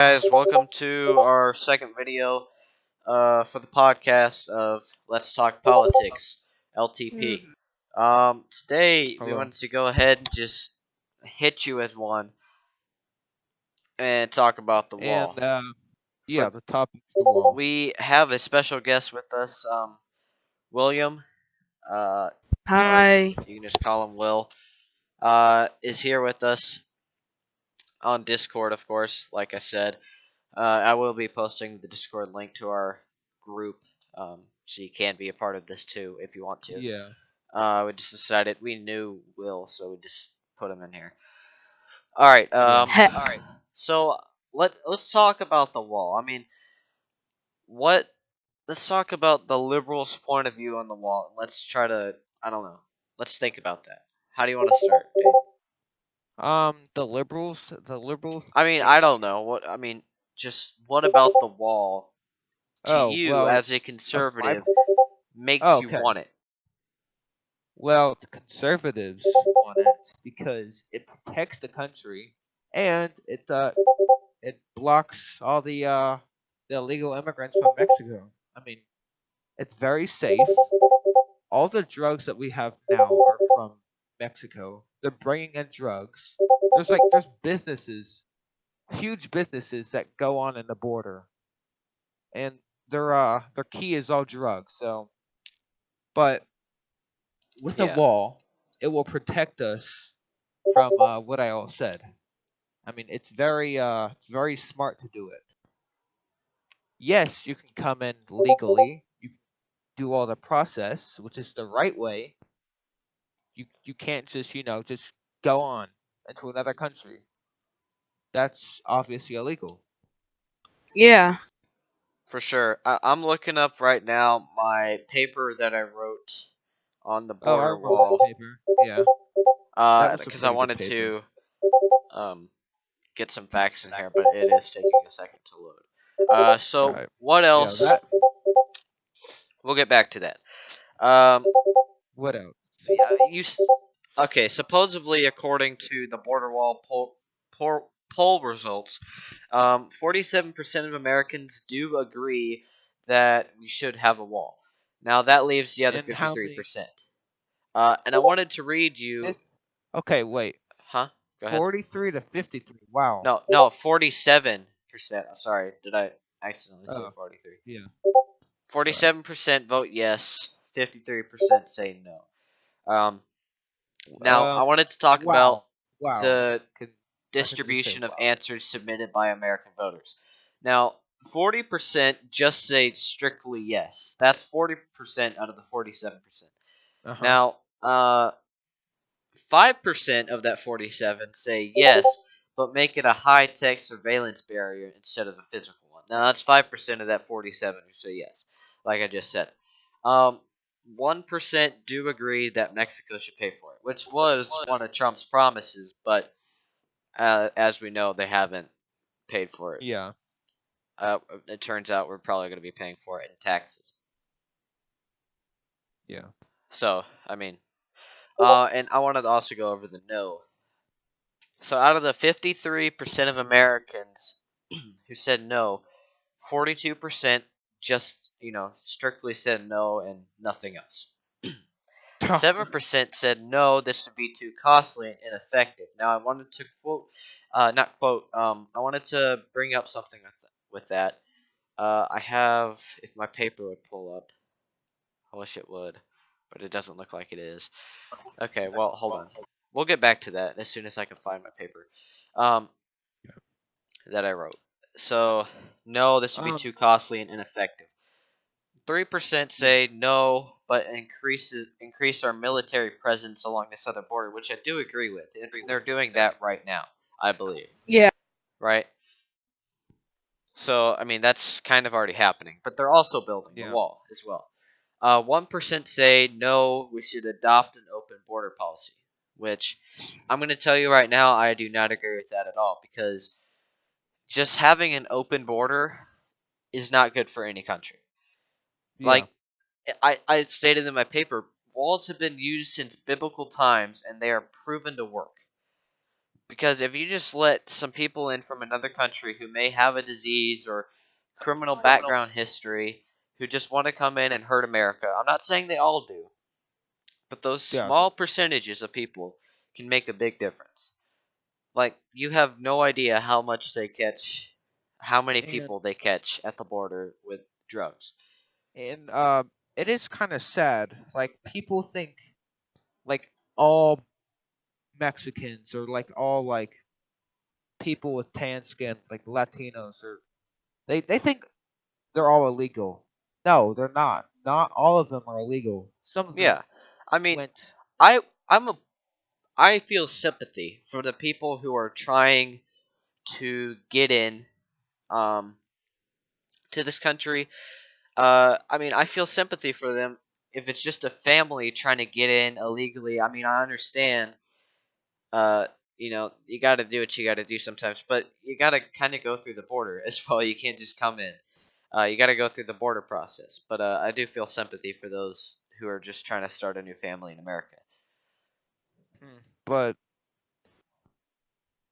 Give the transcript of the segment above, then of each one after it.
Guys, welcome to our second video for the podcast of Let's Talk Politics, LTP. Today we Hello. wanted to go ahead and just hit you with one and talk about the And wall. For the topic's the wall. we have a special guest with us, William, or Hi. you can just call him Will, is here with us on Discord, of course. Like I said, I will be posting the Discord link to our group, so you can be a part of this too if you want to. Yeah. We just decided we knew Will, so we just put him in here. All right. Yeah. So let's talk about the wall. I mean, what? Let's talk about the liberals' point of view on the wall. Let's try to. I don't know. Let's think about that. How do you want to start, Dave? The liberals I mean, think. I don't know. What I mean, just what about the wall to Oh, you well, as a my. conservative makes Oh, you okay. want it? Well, the conservatives want it because it protects the country and it blocks all the illegal immigrants from Mexico. I mean, it's very safe. All the drugs that we have now are from Mexico. They're bringing in drugs. There's businesses, huge businesses that go on in the border, and their key is all drugs. So, but with a Yeah. wall, it will protect us from what I all said. I mean, it's very smart to do it. Yes, you can come in legally. You do all the process, which is the right way. You can't just just go on into another country. That's obviously illegal. Yeah. For sure. I'm looking up right now my paper that I wrote on the Oh, I border remember wall. the paper. Yeah, that was a Because I pretty good wanted paper. to um get some facts in here, but it is taking a second to load. So Right. what Yeah, else? that. We'll get back to that. Um, What else? yeah, okay? Supposedly, according to the border wall poll results, 47% of Americans do agree that we should have a wall. Now that leaves the other And how many? 53%. And I wanted to read you, Fif- Okay, wait. huh? Go ahead. 43 to 53. Wow. No, 47%. Sorry, did I accidentally say Oh, 43? yeah. Sorry. 47% vote yes, 53% say no. Um, Now, I Um. wanted to talk about Wow. Wow. the Can I can just say distribution of wow. answers submitted by American voters. Now, 40% just say strictly yes. That's 40% out of the 47%. Uh huh. Now, 5% of that 47 say yes, but make it a high-tech surveillance barrier instead of a physical one. Now, that's 5% of that 47 who say yes, like I just said. Um, 1% do agree that Mexico should pay for it, which was one of Trump's promises, but as we know, they haven't paid for it. Yeah. It turns out we're probably going to be paying for it in taxes. Yeah. So, I mean, and I wanted to also go over the no. So out of the 53% of Americans who said no, 42% just, strictly said no and nothing else. 7% said no, this would be too costly and ineffective. Now I wanted to quote, not quote, I wanted to bring up something with that. I have, if my paper would pull up, I wish it would, but it doesn't look like it is. Okay, well, hold on. We'll get back to that as soon as I can find my paper. Um, that I wrote. So, no, this would be um. too costly and ineffective. 3% Yeah. say no, but increase our military presence along the southern border, which I do agree with. They're doing that right now, I believe. Yeah. Right? So, I mean, that's kind of already happening, but they're also building the Yeah. wall as well. 1% say no, we should adopt an open border policy, which I'm going to tell you right now, I do not agree with that at all because just having an open border is not good for any country. Yeah. Like I stated in my paper, walls have been used since biblical times and they are proven to work. Because if you just let some people in from another country who may have a disease or criminal background history who just want to come in and hurt America, I'm not saying they all do, but those Yeah, small percentages of people can make a big difference. Like, you have no idea how much they catch, how many and people they catch at the border with drugs. and it is kind of sad. Like people think like all Mexicans or like all like people with tan skin, like Latinos, or they think they're all illegal. No, they're not. Not all of them are illegal. Some of them Yeah. I mean, went. I I'm a I feel sympathy for the people who are trying to get in um to this country. I mean, I feel sympathy for them if it's just a family trying to get in illegally. I mean, I understand. Uh, you got to do what you got to do sometimes, but you got to kind of go through the border as well. You can't just come in. You got to go through the border process. But I do feel sympathy for those who are just trying to start a new family in America. But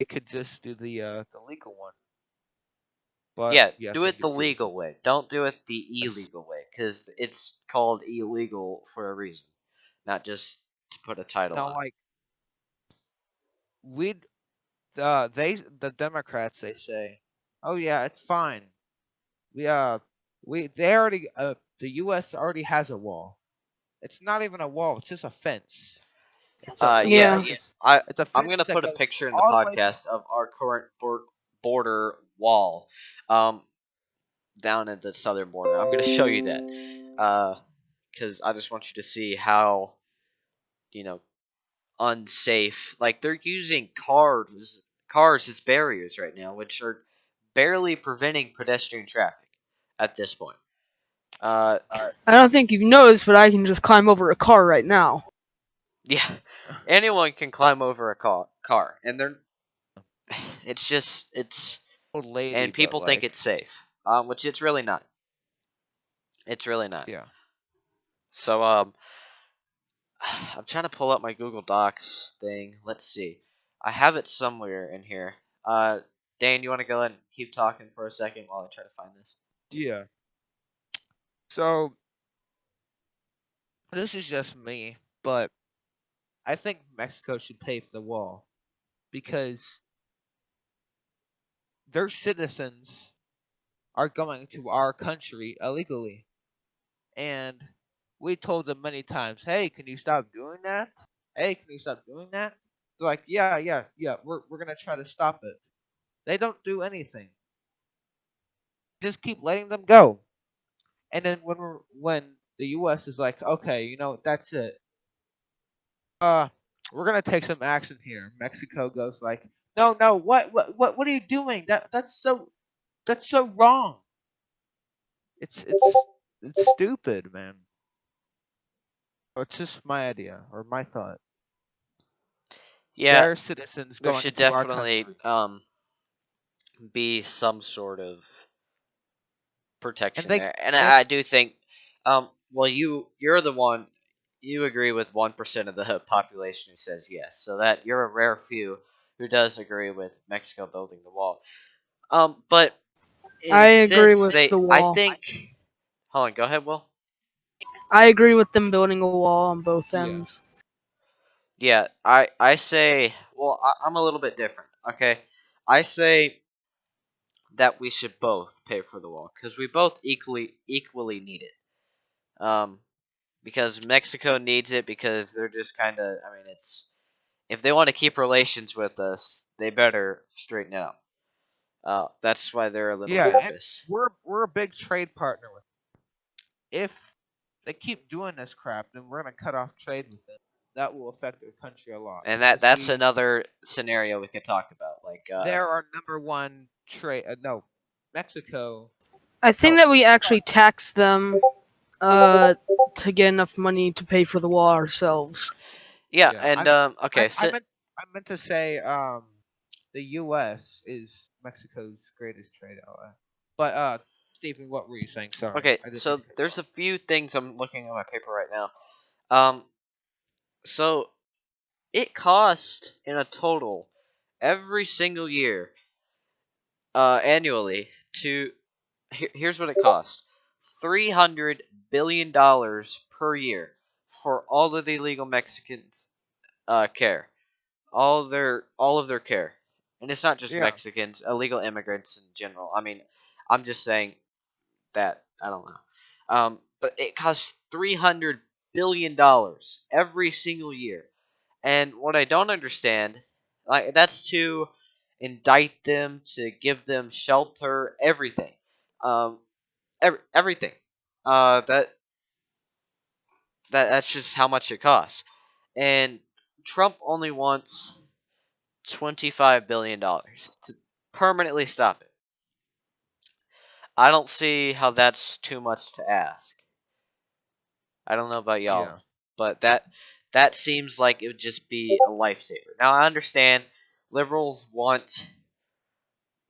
it could just do the legal one. But Yeah, yes, do I it do the feel legal way. Don't do it the yes. illegal way, because it's called illegal for a reason, not just to put a title Now, on it. like we the Democrats, they say, oh yeah, it's fine. We they already the U.S. already has a wall. It's not even a wall. It's just a fence. Yeah. It's a I'm fence gonna that put a goes picture in the all the way back. podcast of our current border wall, um, down at the southern border. I'm gonna show you that, because I just want you to see how you know unsafe. Like, they're using cars as barriers right now, which are barely preventing pedestrian traffic at this point. Uh, I don't think you've noticed, but I can just climb over a car right now. yeah, anyone can climb over a car, and they're it's Old lady, and but people think like it's safe, which it's really not. It's really not. yeah. So I'm trying to pull up my Google Docs thing. Let's see. I have it somewhere in here. Uh, Dan, you want to go ahead and keep talking for a second while I try to find this? Yeah. So this is just me, but I think Mexico should pay for the wall because their citizens are going to our country illegally. And we told them many times, hey, can you stop doing that? Hey, can you stop doing that? They're like, yeah, we're gonna try to stop it. They don't do anything. Just keep letting them go. And then when the US is like, okay, that's it. Uh we're gonna take some action here. Mexico goes like, no, what are you doing? That's so wrong. It's stupid, man. It's just my idea or my thought. Yeah, Their citizens there going should into our definitely country. be some sort of And protection they there, and and I do think well, you're the one, you agree with 1% of the population who says yes, so that you're a rare few who does agree with Mexico building the wall. But I agree since with the I wall. think, hold on, go ahead, Will. I agree with them building a wall on both yeah. ends. Yeah, I say, well, I'm a little bit different. Okay, I say that we should both pay for the wall because we both equally need it. Because Mexico needs it because they're just kind of. I mean, it's if they want to keep relations with us, they better straighten it up. That's why they're a little Yeah, and nervous. we're a big trade partner with them. If they keep doing this crap, then we're gonna cut off trade with them. That will affect their country a lot And because that's another scenario we could talk about. Like, they're our number one trade. No, Mexico. I think No, that we actually tax them uh to get enough money to pay for the wall ourselves. yeah, yeah. and okay, I so meant to say the U.S. is Mexico's greatest trade ally. But Stephen, what were you saying? Sorry, okay, I didn't mean so to cut you there's off. a few things I'm looking at my paper right now. Um, so it cost in a total every single year, annually. Here's what it costs: $300 billion per year for all of the illegal Mexicans' care, all of their care, and it's not just Yeah. Mexicans, illegal immigrants in general. I mean, I'm just saying that I don't know, but it costs $300 billion every single year. And what I don't understand, like that's to indict them, to give them shelter, everything, um, everything. That's just how much it costs. And Trump only wants $25 billion to permanently stop it. I don't see how that's too much to ask. I don't know about y'all, Yeah. but that seems like it would just be a lifesaver. Now I understand liberals want,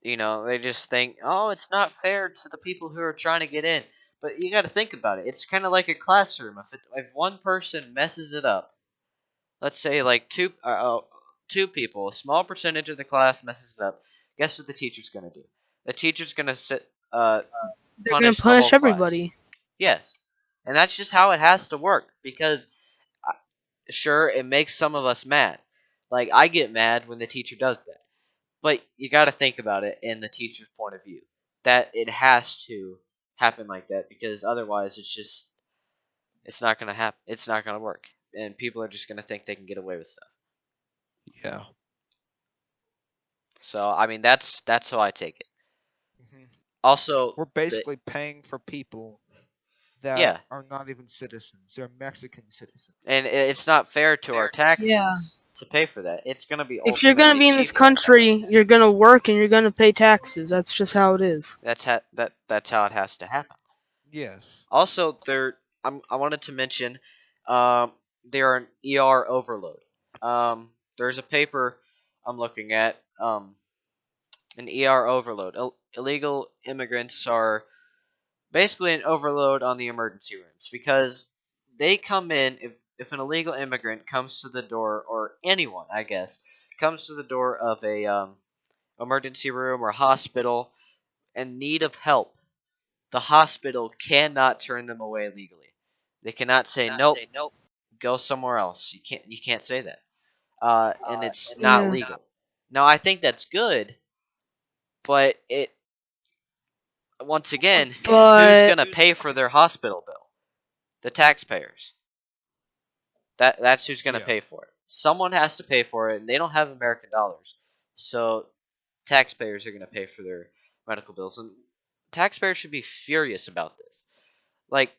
they just think, oh, it's not fair to the people who are trying to get in. But you got to think about it. It's kind of like a classroom. If one person messes it up, let's say like two people, a small percentage of the class messes it up. Guess what the teacher's gonna do? The teacher's gonna They're gonna punish the whole punish class. everybody. Yes, and that's just how it has to work. Because sure, it makes some of us mad. Like I get mad when the teacher does that. But you got to think about it in the teacher's point of view. That it has to happen like that because otherwise it's not going to happen. It's not going to work. And people are just going to think they can get away with stuff. Yeah. So, I mean that's how I take it. Hmm. Also, We're the basically paying for people that yeah, are not even citizens. They're Mexican citizens. and it's not fair to our Yeah. taxes to pay for that. It's going to be If you're gonna ultimately be in this cheaper on country, taxes. you're gonna work and you're gonna pay taxes. That's just how it is. That's how it has to happen. Yes. Also, I wanted to mention um, they're an ER overload. There's a paper I'm looking at. An ER overload. Illegal immigrants are basically an overload on the emergency rooms because they come in if an illegal immigrant comes to the door, or anyone I guess comes to the door of a emergency room or hospital in need of help, the hospital cannot turn them away legally. They cannot say nope, go somewhere else. You can't say that. And it's not Yeah. legal. Now I think that's good, but it once again, who's But gonna pay for their hospital bill? The taxpayers. That's who's gonna Yeah. pay for it. Someone has to pay for it, and they don't have American dollars, so taxpayers are gonna pay for their medical bills, and taxpayers should be furious about this. Like,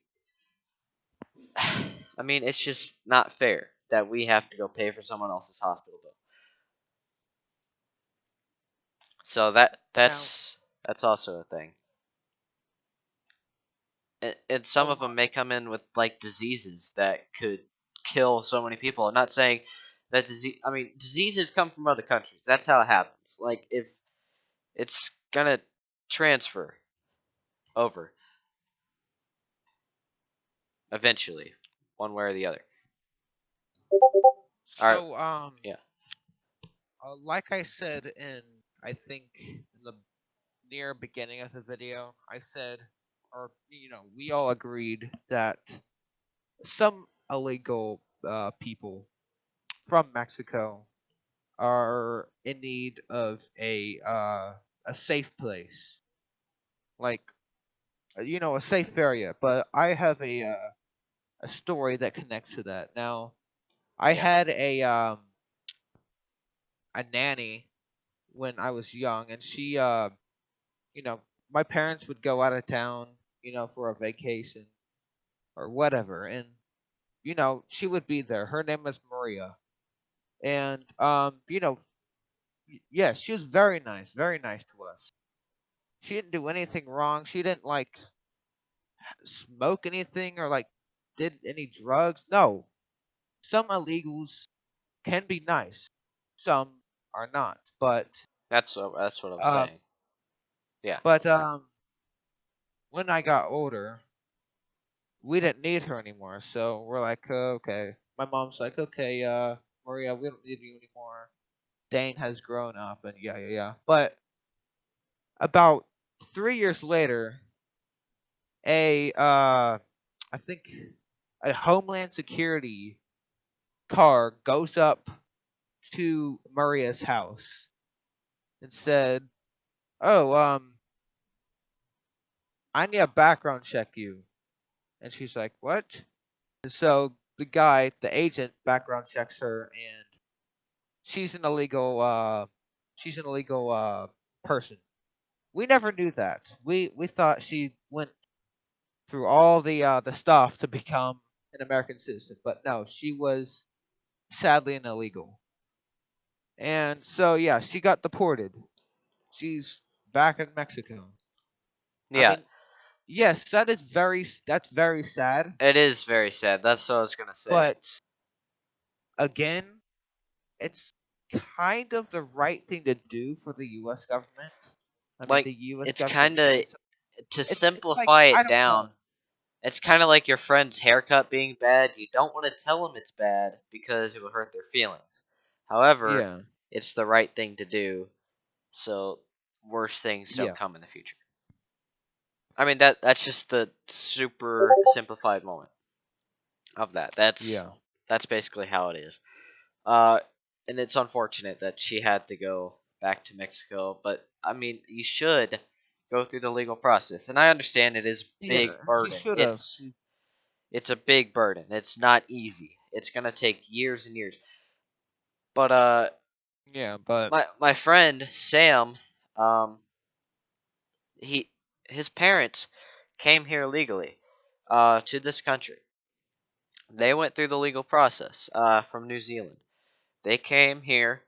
I mean, it's just not fair that we have to go pay for someone else's hospital bill. So Now, that's also a thing. And a some of them lot. may come in with like diseases that could kill so many people. I'm not saying that disease. I mean, diseases come from other countries. That's how it happens. Like if it's gonna transfer over eventually, one way or the other. All right. So, Yeah. like I said in, I think in the near beginning of the video, I said, or we all agreed that some illegal people from Mexico are in need of a safe place, like a safe area. But I have a story that connects to that. Now, I Yeah. had a nanny when I was young, and she you know my parents would go out of town, for a vacation or whatever, and she would be there. Her name was Maria, and yes, she was very nice to us. She didn't do anything wrong. She didn't like smoke anything or like did any drugs. No, some illegals can be nice, some are not. That's what I'm Um, saying. Yeah. but when I got older, we didn't need her anymore. So we're like, okay. My mom's like, okay, Maria, we don't need you anymore. Dane has grown up, and yeah. But about 3 years later, I think a Homeland Security car goes up to Maria's house and said, "Oh, I need a background check you." And she's like, "What?" And so the agent, background checks her, and she's an illegal person. We never knew that. We thought she went through all the stuff to become an American citizen, but no, she was sadly an illegal. And so yeah, she got deported. She's back in Mexico. I Yeah, mean, yes, that's very sad, it is very sad. That's what I was gonna say. but again, it's kind of the right thing to do for the U.S. government. I mean, Like, the U.S. it's government kind of doing so. to It's like simplify I it don't know. down. It's kind of like your friend's haircut being bad. You don't want to tell them it's bad because it will hurt their feelings. However, Yeah, it's the right thing to do, so worse things don't yeah, come in the future. I mean that's just the super simplified moment of that. yeah, That's basically how it is. Uh, and it's unfortunate that she had to go back to Mexico, but I mean, you should go through the legal process. And I understand it is a yeah. big She burden. should have. It's a big burden. It's not easy. It's gonna take years and years. But Yeah, but my friend Sam, um, he his parents came here legally, to this country. They went through the legal process, from New Zealand. They came here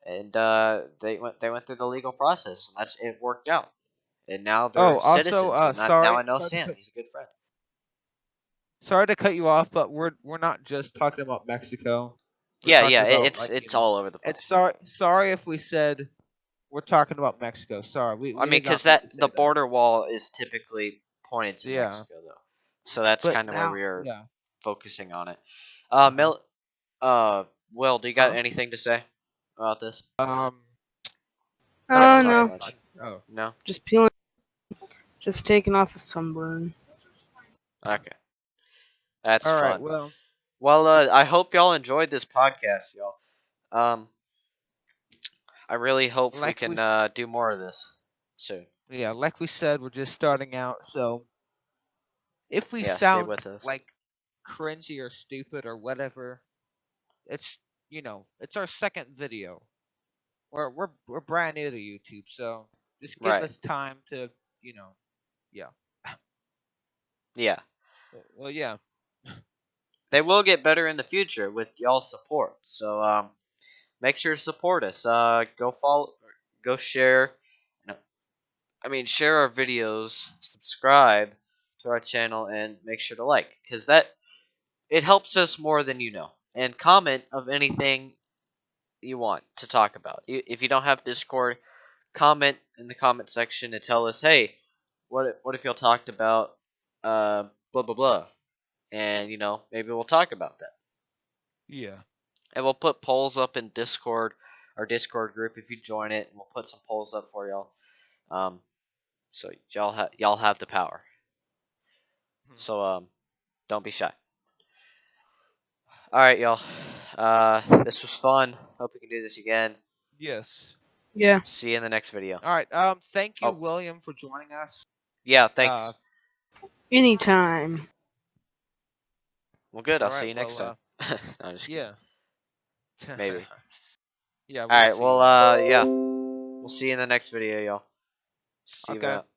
and they went through the legal process, and that's it worked out. And now oh, they're also, citizens, and now I know sorry to Sam. He's a good friend. cut you off, but we're not just talking about Mexico. We're Yeah, talking yeah, about it's all over the it's place. sorry if we said we're talking about Mexico. Sorry, I we mean, did because not mean to that say the that. border wall is typically pointed to Yeah, Mexico, though, so that's but kind of where now, we are yeah, focusing on it. uh huh, Mil, Will, do you got huh? anything to say about this? Um, I haven't talked No, much. oh, No. just peeling, just taking off a sunburn. Okay, that's all right. fun. Well, Well, I hope y'all enjoyed this podcast, y'all. Um, I really hope we like can we do more of this soon. yeah, like we said, we're just starting out. So if we Yeah, stay sound with us. like cringy or stupid or whatever, it's it's our second video. We're brand new to YouTube, so just give Right. us time to you know yeah. Yeah. Well, yeah. They will get better in the future with y'all's support. So make sure to support us. Go follow, go share. No, I mean share our videos, subscribe to our channel, and make sure to like, because that it helps us more than you know. And comment of anything you want to talk about. If you don't have Discord, comment in the comment section and tell us, hey, what if y'all talked about blah blah blah, and maybe we'll talk about that. Yeah. And we'll put polls up in Discord, our Discord group. If you join it, we'll put some polls up for y'all. Um, so y'all have the power. Mhm. So don't be shy. All right, y'all. This was fun. Hope we can do this again. Yes. Yeah. See you in the next video. All right. Thank you, Oh, William, for joining us. yeah. Uh. Thanks. Anytime. Well, good. All I'll see right. you next Well. time. No, I'm just kidding. Yeah. Maybe. Yeah. All We'll right. see. Well, Yeah. yeah. We'll see you in the next video, y'all. See you Okay. about.